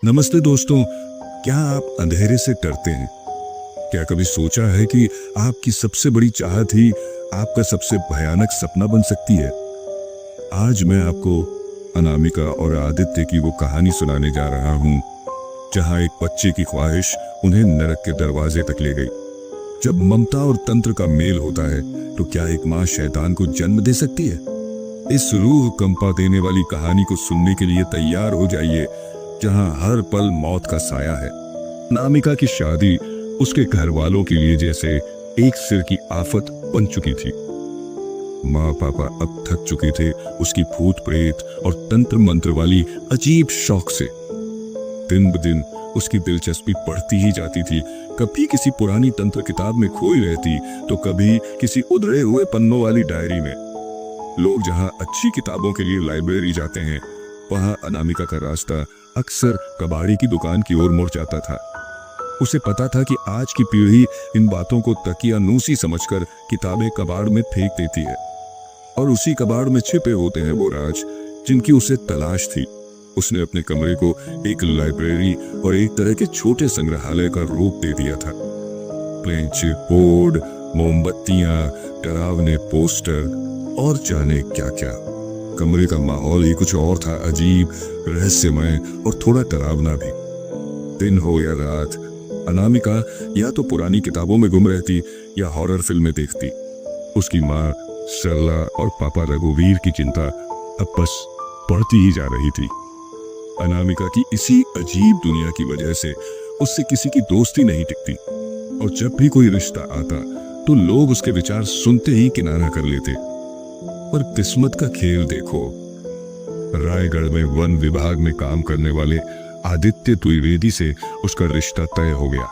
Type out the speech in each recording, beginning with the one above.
नमस्ते दोस्तों। क्या आप अंधेरे से डरते हैं? क्या कभी सोचा है कि आपकी सबसे बड़ी चाहत ही आपका सबसे भयानक सपना बन सकती है? आज मैं आपको अनामिका और आदित्य की वो कहानी सुनाने जा रहा हूँ जहाँ एक बच्चे की ख्वाहिश उन्हें नरक के दरवाजे तक ले गई। जब ममता और तंत्र का मेल होता है तो क्या एक माँ शैतान को जन्म दे सकती है? इस रूह कंपा देने वाली कहानी को सुनने के लिए तैयार हो जाइए, जहां हर पल मौत का साया है। अनामिका की शादी उसके घर वालों के लिए जैसे एक सिर की आफत बन चुकी थी। माँ पापा अब थक चुके थे उसकी भूत प्रेत और तंत्र मंत्र वाली अजीब शौक से। दिन ब दिन उसकी दिलचस्पी बढ़ती ही जाती थी। कभी किसी पुरानी तंत्र किताब में खोई रहती तो कभी किसी उधड़े हुए पन्नों वाली डायरी में। लोग जहां अच्छी किताबों के लिए लाइब्रेरी जाते हैं, वहां अनामिका का रास्ता अक्सर कबाड़ी की दुकान की ओर मुड़ जाता था। उसे पता था कि आज की पीढ़ी इन बातों को तकियानूसी समझकर किताबें कबाड़ में फेंक देती है, और उसी कबाड़ में छिपे होते हैं वो राज जिनकी उसे तलाश थी। उसने अपने कमरे को एक लाइब्रेरी और एक तरह के छोटे संग्रहालय का रूप दे दिया था। प्लेन बोर्ड, मोमबत्तियां, डरावने पोस्टर और जाने क्या क्या। कमरे का माहौल ही कुछ और था, अजीब, रहस्यमय और थोड़ा डरावना भी। दिन हो या रात, अनामिका या तो पुरानी किताबों में गुम रहती या हॉरर फिल्में देखती। उसकी माँ सरला और पापा रघुवीर की चिंता अब बस बढ़ती ही जा रही थी। अनामिका की इसी अजीब दुनिया की वजह से उससे किसी की दोस्ती नहीं टिकती, और जब भी कोई रिश्ता आता तो लोग उसके विचार सुनते ही किनारा कर लेते। पर किस्मत का खेल देखो, रायगढ़ में वन विभाग में काम करने वाले आदित्य द्विवेदी से उसका रिश्ता तय हो गया।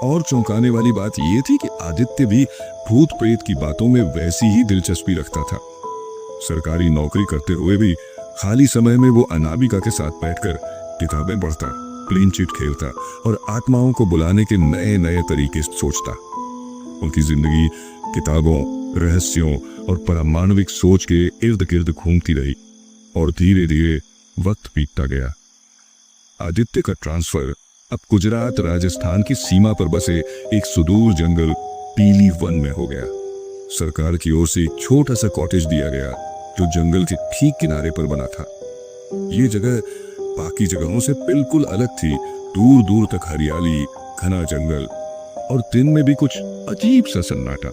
और चौंकाने वाली बात यह थी कि आदित्य भी भूत प्रेत की बातों में वैसी ही दिलचस्पी रखता था। सरकारी नौकरी करते हुए भी खाली समय में वो अनामिका के साथ बैठकर किताबें पढ़ता, प्लेन चिट खेलता और आत्माओं को बुलाने के नए नए तरीके सोचता। उनकी जिंदगी किताबों, रहस्यों और परमाणविक सोच के इर्द गिर्द घूमती रही, और धीरे धीरे वक्त बीतता गया। आदित्य का ट्रांसफर अब गुजरात राजस्थान की सीमा पर बसे एक सुदूर जंगल पीली वन में हो गया। सरकार की ओर से एक छोटा सा कॉटेज दिया गया जो जंगल के ठीक किनारे पर बना था। ये जगह बाकी जगहों से बिल्कुल अलग थी। दूर दूर तक हरियाली, घना जंगल और दिन में भी कुछ अजीब सा सन्नाटा।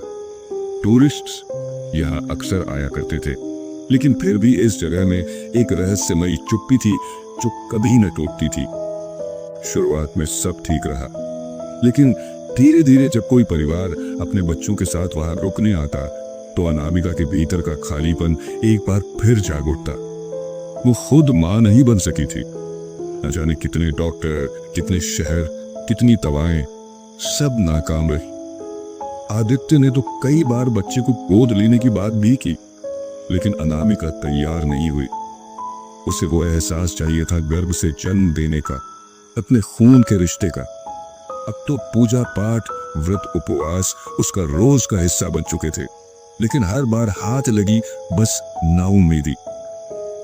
टूरिस्ट्स यहाँ अक्सर आया करते थे, लेकिन फिर भी इस जगह में एक रहस्यमयी चुप्पी थी जो कभी न टूटती थी। शुरुआत में सब ठीक रहा, लेकिन धीरे धीरे जब कोई परिवार अपने बच्चों के साथ वहां रुकने आता तो अनामिका के भीतर का खालीपन एक बार फिर जाग उठता। वो खुद मां नहीं बन सकी थी। न जाने कितने डॉक्टर, कितने शहर, कितनी दवाएं, सब नाकाम रही। आदित्य ने तो कई बार बच्चे को गोद लेने की बात भी की, लेकिन अनामिका तैयार नहीं हुई। उसे वो एहसास चाहिए था गर्भ से जन्म देने का, अपने खून के रिश्ते का। अब तो पूजा पाठ, व्रत, उपवास उसका रोज का हिस्सा बन चुके थे, लेकिन हर बार हाथ लगी बस नाउम्मीदी।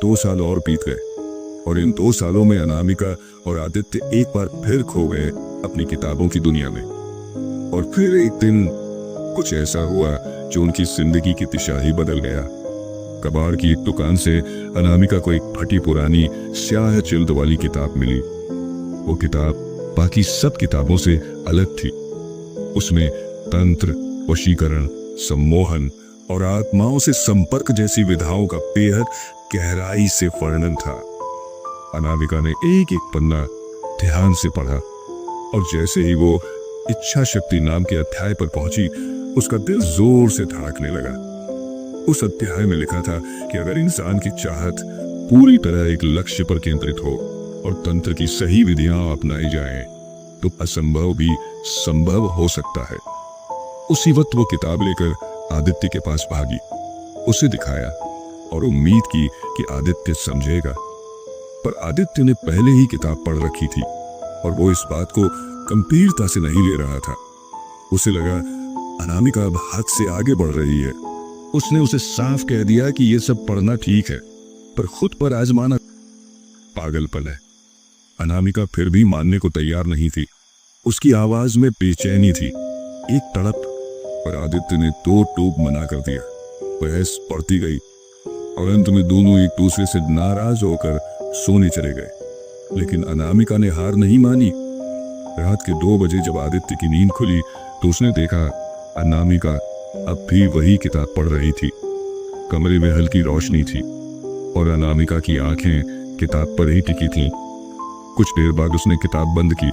2 साल और बीत गए, और इन 2 सालों में अनामिका और आदित्य एक बार फिर खो गए अपनी किताबों की दुनिया में। और फिर एक दिन कुछ ऐसा हुआ जो उनकी जिंदगी की दिशा ही बदल गया। कबाड़ की एक दुकान से अनामिका को एक फटी पुरानी स्याह चिल्द वाली किताब मिली। वो किताब बाकी सब किताबों से अलग थी। उसमें तंत्र, वशीकरण, सम्मोहन और आत्माओं से संपर्क जैसी विधाओं का बेहद गहराई से वर्णन था। अनामिका ने एक एक पन्ना ध्यान से पढ़ा, और जैसे ही वो इच्छा शक्ति नाम के अध्याय पर पहुंची, उसका दिल जोर से धड़कने लगा। उस अध्याय में लिखा था कि अगर इंसान की चाहत पूरी तरह एक लक्ष्य पर केंद्रित हो और तंत्र की सही विधियां अपनाई जाएं, तो असंभव भी संभव हो सकता है। उसी वक्त वो किताब लेकर आदित्य के पास भागी, उसे दिखाया और उम्मीद की कि आदित्य समझेगा। पर आदित्य ने पहले ही किताब पढ़ रखी थी, और वो इस बात को गंभीरता से नहीं ले रहा था। उसे लगा अनामिका अब हद से आगे बढ़ रही है। उसने उसे साफ कह दिया कि ये सब पढ़ना ठीक है, पर खुद पर आजमाना पागलपन है। अनामिका फिर भी मानने को तैयार नहीं थी। उसकी आवाज में बेचैनी थी, एक तड़प। पर आदित्य ने दो टोक मना कर दिया। बहस बढ़ती गई और अंत में दोनों एक दूसरे से नाराज होकर सोने चले गए। लेकिन अनामिका ने हार नहीं मानी। रात के 2 बजे जब आदित्य की नींद खुली तो उसने देखा अनामिका अब भी वही किताब पढ़ रही थी। कमरे में हल्की रोशनी थी और अनामिका की आंखें किताब पर ही टिकी थीं। कुछ देर बाद उसने किताब बंद की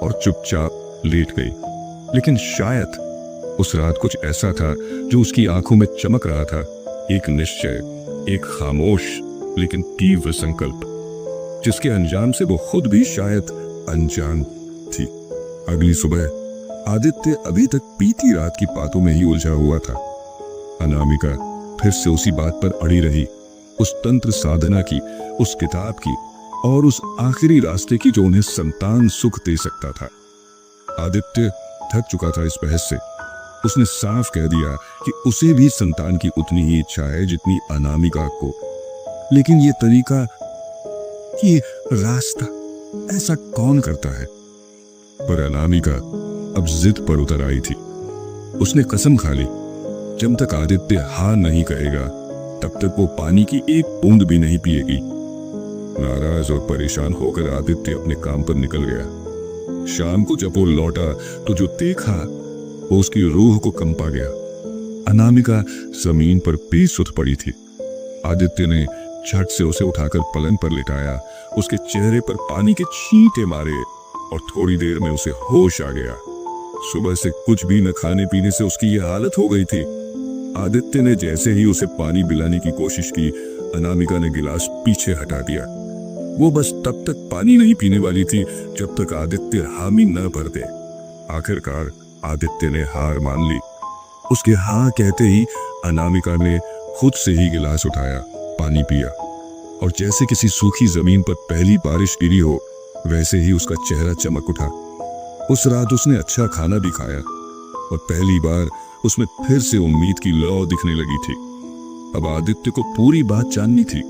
और चुपचाप लेट गई। लेकिन शायद उस रात कुछ ऐसा था जो उसकी आंखों में चमक रहा था, एक निश्चय, एक खामोश लेकिन तीव्र संकल्प, जिसके अंजाम से वो खुद भी शायद अनजान थी। अगली सुबह आदित्य अभी तक बीती रात की बातों में ही उलझा हुआ था। अनामिका फिर से उसी बात पर अड़ी रही, उस तंत्र साधना की, उस किताब की और उस आखिरी रास्ते की जो उन्हें संतान सुख दे सकता था। आदित्य थक चुका था इस बहस से। उसने साफ कह दिया कि उसे भी संतान की उतनी ही इच्छा है जितनी अनामिका को। लेकिन ये तरीका, ये रास्ता, ऐसा कौन करता है? पर अनामिका अब जिद पर उतर आई थी। उसने कसम खा ली, जब तक आदित्य हाँ नहीं कहेगा तब तक वो पानी की एक बूंद भी नहीं पिएगी। नाराज और परेशान होकर आदित्य अपने काम पर निकल गया। शाम को जब वो लौटा तो जो देखा वो उसकी रूह को कंपा गया। अनामिका जमीन पर बेसुध पड़ी थी। आदित्य ने झट से उसे उठाकर पलंग पर लिटाया, उसके चेहरे पर पानी के छींटे मारे और थोड़ी देर में उसे होश आ गया। सुबह से कुछ भी न खाने पीने से उसकी ये हालत हो गई थी। आदित्य ने जैसे ही उसे पानी पिलाने की कोशिश की, अनामिका ने गिलास पीछे हटा दिया। वो बस तब तक पानी नहीं पीने वाली थी जब तक आदित्य हामी न भर दे। आखिरकार आदित्य ने हार मान ली। उसके हाँ कहते ही अनामिका ने खुद से ही गिलास उठाया, पानी पिया और जैसे किसी सूखी जमीन पर पहली बारिश गिरी हो वैसे ही उसका चेहरा चमक उठा। उस रात उसने अच्छा खाना भी खाया और पहली बार उसमें फिर से उम्मीद की लौ दिखने लगी थी। अब आदित्य को पूरी बात जाननी थी।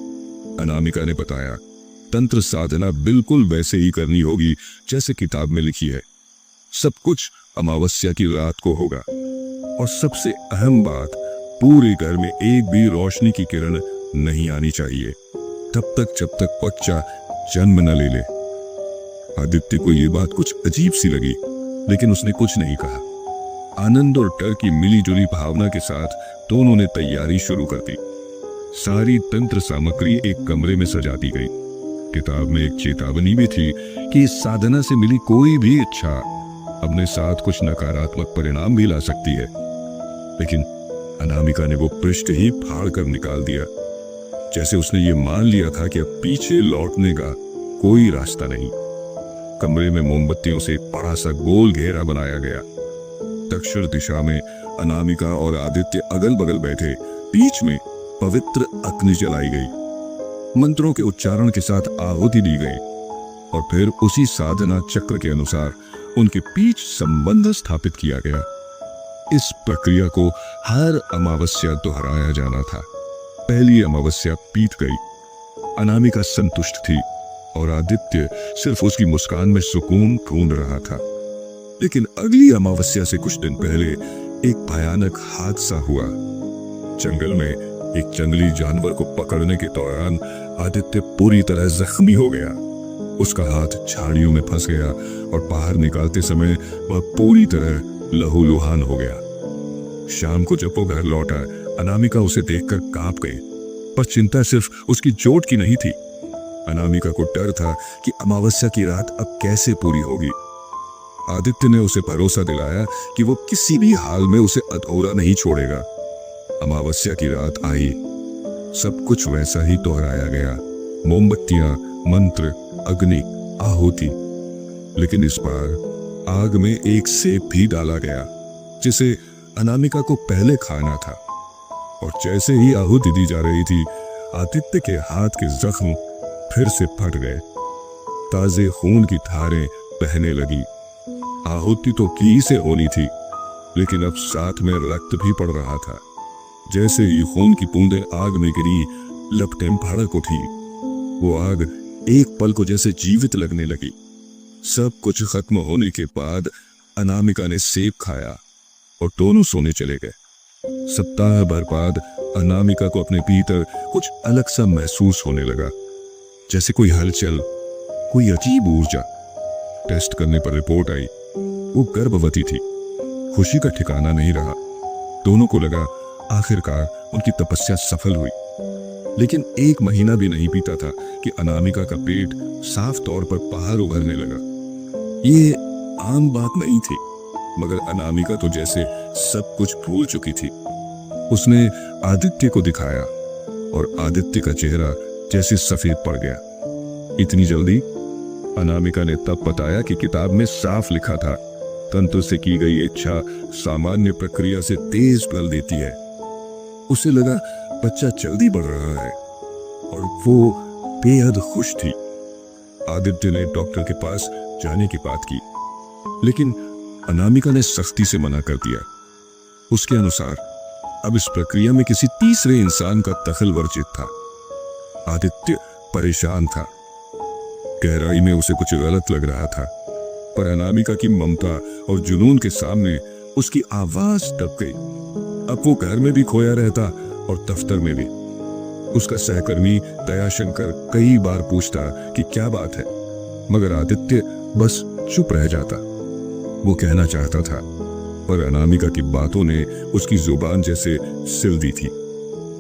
अनामिका ने बताया, तंत्र साधना बिल्कुल वैसे ही करनी होगी जैसे किताब में लिखी है। सब कुछ अमावस्या की रात को होगा और सबसे अहम बात, पूरे घर में एक भी रोशनी की किरण नहीं आनी चाहिए तब तक जब तक बच्चा जन्म न ले ले। आदित्य को यह बात कुछ अजीब सी लगी, लेकिन उसने कुछ नहीं कहा। आनंद और डर की मिलीजुली भावना के साथ दोनों ने तैयारी शुरू कर दी। सारी तंत्र सामग्री एक कमरे में सजा दी गई। किताब में एक चेतावनी भी थी कि इस साधना से मिली कोई भी इच्छा अपने साथ कुछ नकारात्मक परिणाम भी ला सकती है। लेकिन अनामिका ने वो पृष्ठ ही फाड़ कर निकाल दिया, जैसे उसने ये मान लिया था कि अब पीछे लौटने का कोई रास्ता नहीं। कमरे में मोमबत्तियों से एक बड़ा सा गोल घेरा बनाया गया। दक्षिण दिशा में अनामिका और आदित्य अगल बगल बैठे, बीच में पवित्र अग्नि जलाई गई। मंत्रों के उच्चारण के साथ आहुति दी गई और फिर उसी साधना चक्र के अनुसार उनके बीच संबंध स्थापित किया गया। इस प्रक्रिया को हर अमावस्या दोहराया जाना था। पहली अमावस्या बीत गई। अनामिका संतुष्ट थी और आदित्य सिर्फ उसकी मुस्कान में सुकून ढूंढ रहा था। लेकिन अगली अमावस्या से कुछ दिन पहले एक भयानक हादसा हुआ। जंगल में एक जंगली जानवर को पकड़ने के दौरान आदित्य पूरी तरह जख्मी हो गया। उसका हाथ झाड़ियों में फंस गया और बाहर निकालते समय वह पूरी तरह लहूलुहान हो गया। शाम को जब वो घर लौटा, अनामिका उसे देखकर कांप गई, पर चिंता सिर्फ उसकी चोट की नहीं थी। अनामिका को डर था कि अमावस्या की रात अब कैसे पूरी होगी। आदित्य ने उसे भरोसा दिलाया कि वो किसी भी हाल में उसे अधूरा नहीं छोड़ेगा। अमावस्या की रात आई, सब कुछ वैसा ही दोहराया गया। मोमबत्तियां, मंत्र, अग्नि, आहुति। लेकिन इस बार आग में एक सेब भी डाला गया जिसे अनामिका को पहले खाना था। और जैसे ही आहुति दी जा रही थी, आदित्य के हाथ के जख्म फिर से फट गए। ताजे खून की धारें बहने लगी। आहुति तो घी से होनी थी, लेकिन अब साथ में रक्त भी पड़ रहा था। जैसे ही खून की बूंदें आग में गिरी, लपटें भड़क उठी। वो आग एक पल को जैसे जीवित लगने लगी। सब कुछ खत्म होने के बाद अनामिका ने सेब खाया और दोनों सोने चले गए। सप्ताह भर बाद अनामिका को अपने भीतर कुछ अलग सा महसूस होने लगा, जैसे कोई हलचल, कोई अजीब ऊर्जा। टेस्ट करने पर रिपोर्ट आई, वो गर्भवती थी। खुशी का ठिकाना नहीं रहा। दोनों को लगा आखिरकार उनकी तपस्या सफल हुई। लेकिन 1 महीना भी नहीं बीता था कि अनामिका का पेट साफ तौर पर बाहर उभरने लगा। ये आम बात नहीं थी, मगर अनामिका तो जैसे सब कुछ भूल चुकी थी। उसने आदित्य को दिखाया और आदित्य का चेहरा जैसे सफेद पड़ गया। इतनी जल्दी? अनामिका ने तब बताया कि किताब में साफ लिखा था, तंत्र से की गई इच्छा सामान्य प्रक्रिया से तेज बल देती है। उसे लगा बच्चा जल्दी बढ़ रहा है और वो बेहद खुश थी। आदित्य ने डॉक्टर के पास जाने की बात की, लेकिन अनामिका ने सख्ती से मना कर दिया। उसके अनुसार अब इस प्रक्रिया में किसी तीसरे इंसान का दखल वर्जित था। आदित्य परेशान था। गहराई में उसे कुछ गलत लग रहा था, पर अनामिका की ममता और जुनून के सामने उसकी आवाज दब गई। अब वो घर में भी खोया रहता और दफ्तर में भी। उसका सहकर्मी दयाशंकर कई बार पूछता कि क्या बात है, मगर आदित्य बस चुप रह जाता। वो कहना चाहता था, पर अनामिका की बातों ने उसकी जुबान जैसे सिल दी थी।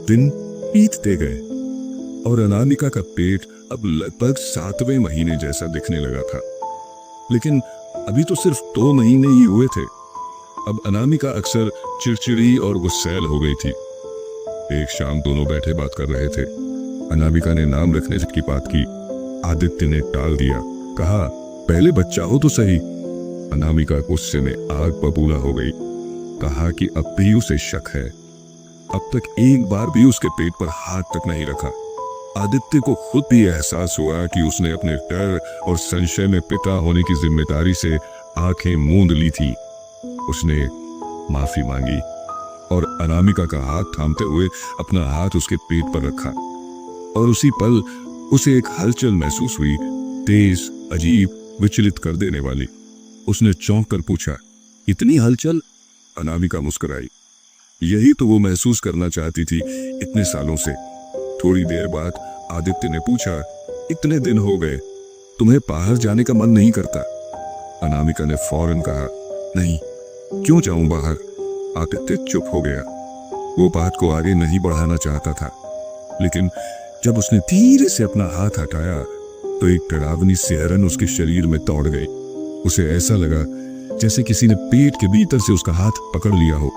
दिन बीतते गए और अनामिका का पेट अब लगभग 7वें महीने जैसा दिखने लगा था। लेकिन अभी तो सिर्फ 2 महीने ही हुए थे। अब अनामिका अक्सर चिड़चिड़ी और गुस्सैल हो गई थी। एक शाम दोनों बैठे बात कर रहे थे। अनामिका ने नाम रखने की बात की। आदित्य ने टाल दिया, कहा पहले बच्चा हो तो सही। अनामिका गुस्से में आग बबूला हो गई। कहा कि अब भी उसे शक है। अब तक एक बार भी उसके पेट पर हाथ तक नहीं रखा। आदित्य को खुद भी एहसास हुआ कि उसने अपने डर और संशय में पिता होने की जिम्मेदारी से आंखें मूंद ली थी। उसने माफी मांगी और अनामिका का हाथ थामते हुए अपना हाथ उसके पेट पर रखा। और उसी पल उसे एक हलचल महसूस हुई, तेज, अजीब, विचलित कर देने वाली। उसने चौंक कर पूछा, इतनी हलचल? अनामिका मुस्कुराई। यही तो वो महसूस करना चाहती थी इतने सालों से। थोड़ी देर बाद आदित्य ने पूछा, इतने दिन हो गए, तुम्हें बाहर जाने का मन नहीं करता? अनामिका ने फौरन कहा, नहीं, क्यों जाऊं बाहर? आदित्य चुप हो गया। वो बात को आगे नहीं बढ़ाना चाहता था, लेकिन जब उसने धीरे से अपना हाथ हटाया तो एक डरावनी सिहरन उसके शरीर में दौड़ गई। उसे ऐसा लगा जैसे किसी ने पेट के भीतर से उसका हाथ पकड़ लिया हो।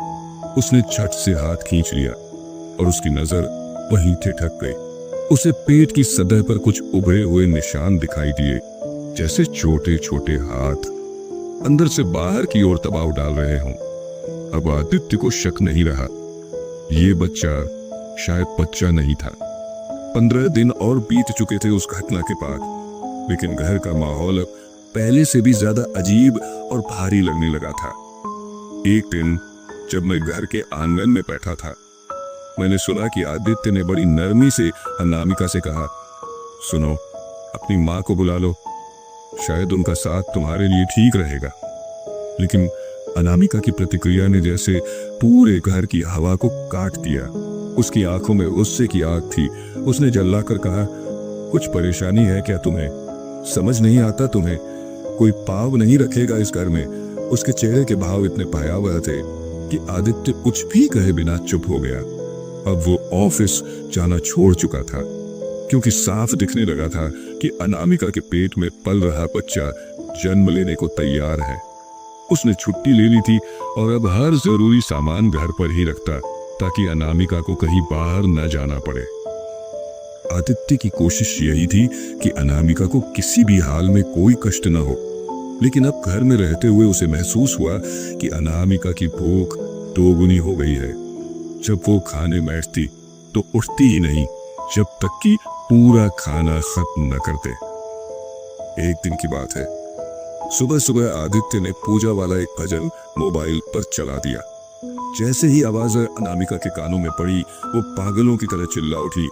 उसने झट से हाथ खींच लिया और उसकी नजर वहीं ठिठक गई। उसे पेट की सतह पर कुछ उभरे हुए निशान दिखाई दिए, जैसे छोटे छोटे हाथ अंदर से बाहर की ओर दबाव डाल रहे हों। अब आदित्य को शक नहीं रहा, ये बच्चा शायद बच्चा नहीं था। 15 दिन और बीत चुके थे उस घटना के बाद, लेकिन घर का माहौल अब पहले से भी ज्यादा अजीब और भारी लगने लगा था। एक दिन जब मैं घर के आंगन में बैठा था, मैंने सुना कि आदित्य ने बड़ी नरमी से अनामिका से कहा, सुनो, अपनी माँ को बुला लो, शायद उनका साथ तुम्हारे लिए ठीक रहेगा। लेकिन अनामिका की प्रतिक्रिया ने जैसे पूरे घर की हवा को काट दिया। उसकी आंखों में गुस्से की आग थी। उसने जल्लाकर कहा, कुछ परेशानी है क्या तुम्हें? समझ नहीं आता तुम्हें? कोई पाव नहीं रखेगा इस घर में। उसके चेहरे के भाव इतने भयावह थे कि आदित्य कुछ भी कहे बिना चुप हो गया। अब वो ऑफिस जाना छोड़ चुका था, क्योंकि साफ दिखने लगा था कि अनामिका के पेट में पल रहा बच्चा जन्म लेने को तैयार है। उसने छुट्टी ले ली थी और अब हर जरूरी सामान घर पर ही रखता, ताकि अनामिका को कहीं बाहर न जाना पड़े। आदित्य की कोशिश यही थी कि अनामिका को किसी भी हाल में कोई कष्ट न हो, लेकिन अब घर में रहते हुए उसे महसूस हुआ कि अनामिका की भूख दोगुनी हो गई है। जब वो खाने बैठती तो उठती ही नहीं, जब तक कि पूरा खाना खत्म न करते। एक दिन की बात है, सुबह सुबह आदित्य ने पूजा वाला एक भजन मोबाइल पर चला दिया। जैसे ही आवाज अनामिका के कानों में पड़ी, वो पागलों की तरह चिल्ला उठी,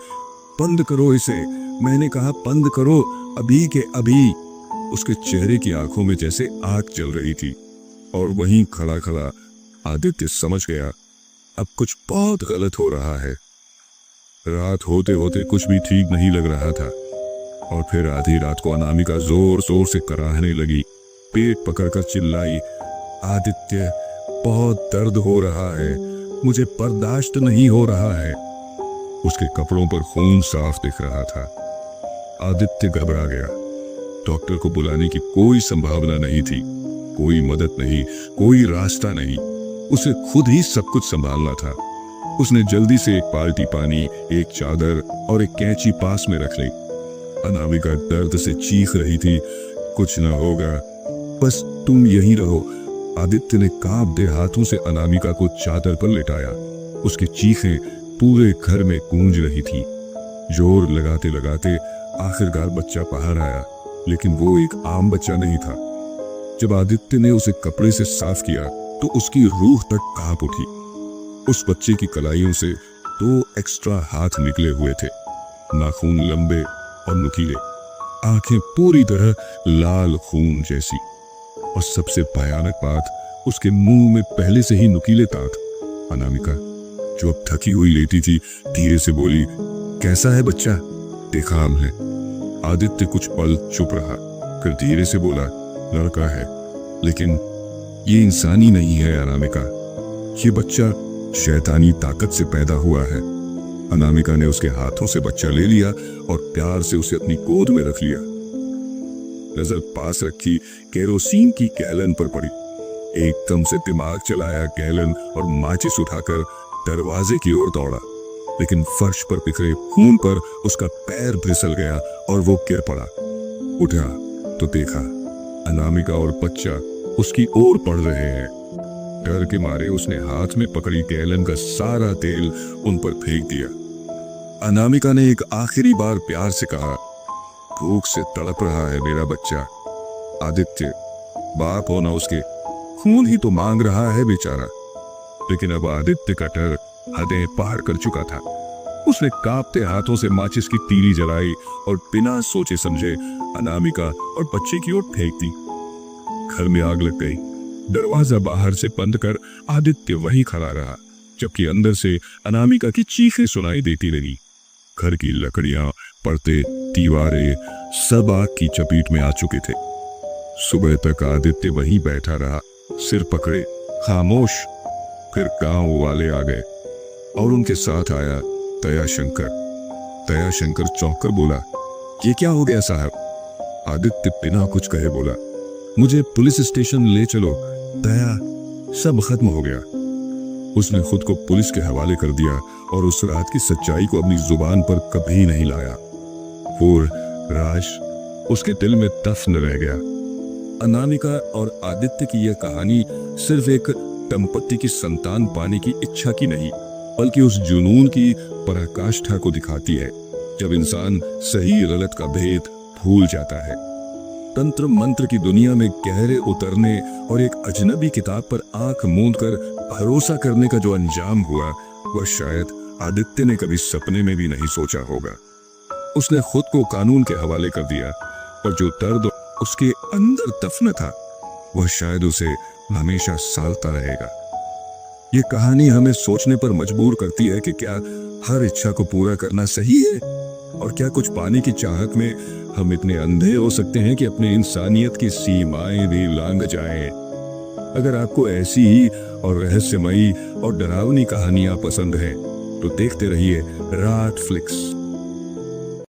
बंद करो इसे, मैंने कहा बंद करो, अभी के अभी उसके चेहरे की आंखों में जैसे आग जल रही थी। और वहीं खड़ा खड़ा आदित्य समझ गया अब कुछ बहुत गलत हो रहा है। रात होते होते कुछ भी ठीक नहीं लग रहा था और फिर आधी रात को अनामिका जोर जोर से कराहने लगी, पेट पकड़कर चिल्लाई, आदित्य बहुत दर्द हो रहा है, मुझे बर्दाश्त नहीं हो रहा है। उसके कपड़ों पर खून साफ दिख रहा था। आदित्य घबरा गया। डॉक्टर को बुलाने की कोई संभावना नहीं थी, कोई मदद नहीं, कोई रास्ता नहीं। उसे खुद ही सब कुछ संभालना था। उसने जल्दी से एक बाल्टी पानी, एक चादर और एक कैंची पास में रख ली। अनामिका दर्द से चीख रही थी, कुछ ना होगा, बस तुम यहीं रहो। आदित्य ने कांपते हाथों से अनामिका को चादर पर लिटाया। उसकी चीखें पूरे घर में गूंज रही थी। जोर लगाते लगाते आखिरकार बच्चा बाहर आया, लेकिन वो एक आम बच्चा नहीं था। जब आदित्य ने उसे कपड़े से साफ किया तो उसकी रूह तक कांप उठी। उस बच्चे की कलाइयों से 2 एक्स्ट्रा हाथ निकले हुए थे, नाखून लंबे और नुकीले, आंखें पूरी तरह लाल खून जैसी। और सबसे भयानक बात, उसके मुंह में पहले से ही नुकीले दांत। अनामिका जो अब थकी हुई लेटी थी, धीरे से बोली, कैसा है बच्चा? देखा हमने। आदित्य कुछ पल चुप रहा, फिर धीरे से बोला, लड़का है, लेकिन ये इंसानी नहीं है अनामिका, ये बच्चा शैतानी ताकत से पैदा हुआ है। अनामिका ने उसके हाथों से बच्चा ले लिया और प्यार से उसे अपनी गोद में रख लिया। नजर पास रखी केरोसिन की गैलन पर पड़ी। एकदम से दिमाग चलाया गैलन और माचिस उठाकर दरवाजे की ओर दौड़ा, लेकिन फर्श पर बिखरे खून पर उसका पैर फिसल गया और वो गिर पड़ा। उठा तो देखा अनामिका और बच्चा उसकी ओर पड़ रहे हैं। डर के मारे उसने हाथ में पकड़ी गैलन का सारा तेल उन पर फेंक दिया। अनामिका ने एक आखिरी बार प्यार से कहा, भूख से तड़प रहा है मेरा बच्चा। आदित्य बाप होना उसके, खून ही तो मांग रहा है बेचारा। लेकिन अब आदित्य का डर हदें पार कर चुका था। उसने कांपते हाथों से माचिस की तीली जलाई और बिना सोचे समझे अनामिका और बच्चे की ओर फेंक दी। घर में आग लग गई। दरवाजा बाहर से बंद कर आदित्य वहीं खड़ा रहा, जबकि अंदर से अनामिका की चीखें सुनाई देती रही। घर की लकड़ियां, पर्दे, दीवारें सब आग की चपेट में आ चुके थे। सुबह तक आदित्य वहीं बैठा रहा, सिर पकड़े, खामोश। फिर गांव वाले आ गए और उनके साथ आया दयाशंकर। दयाशंकर चौंक कर बोला, ये क्या हो गया साहब? आदित्य बिना कुछ कहे बोला, मुझे पुलिस स्टेशन ले चलो। दया, सब खत्म हो गया। उसने खुद को पुलिस के हवाले कर दिया और उस रात की सच्चाई को अपनी जुबान पर कभी नहीं लाया। वो राज उसके दिल में दफन रह गया। अनामिका और आदित्य की यह कहानी सिर्फ एक दंपति की संतान पाने की इच्छा की नहीं, बल्कि उस जुनून की पराकाष्ठा को दिखाती है, जब इंसान सही गलत का भेद भूल जाता है। तंत्र मंत्र की दुनिया में गहरे उतरने और एक अजनबी किताब पर आंख मूंद कर भरोसा करने का जो अंजाम हुआ, वह शायद आदित्य ने कभी सपने में भी नहीं सोचा होगा। उसने खुद को कानून के हवाले कर दिया, पर जो दर्द उसके अंदर दफन था, वह शायद उसे हमेशा सालता रहेगा। ये कहानी हमें सोचने पर मजबूर करती है कि क्या हर इच्छा को पूरा करना सही है, और क्या कुछ पाने की चाहत में हम इतने अंधे हो सकते हैं कि अपने इंसानियत की सीमाएं भी लांघ जाएं। अगर आपको ऐसी ही और रहस्यमयी और डरावनी कहानियां पसंद हैं, तो देखते रहिए रात फ्लिक्स।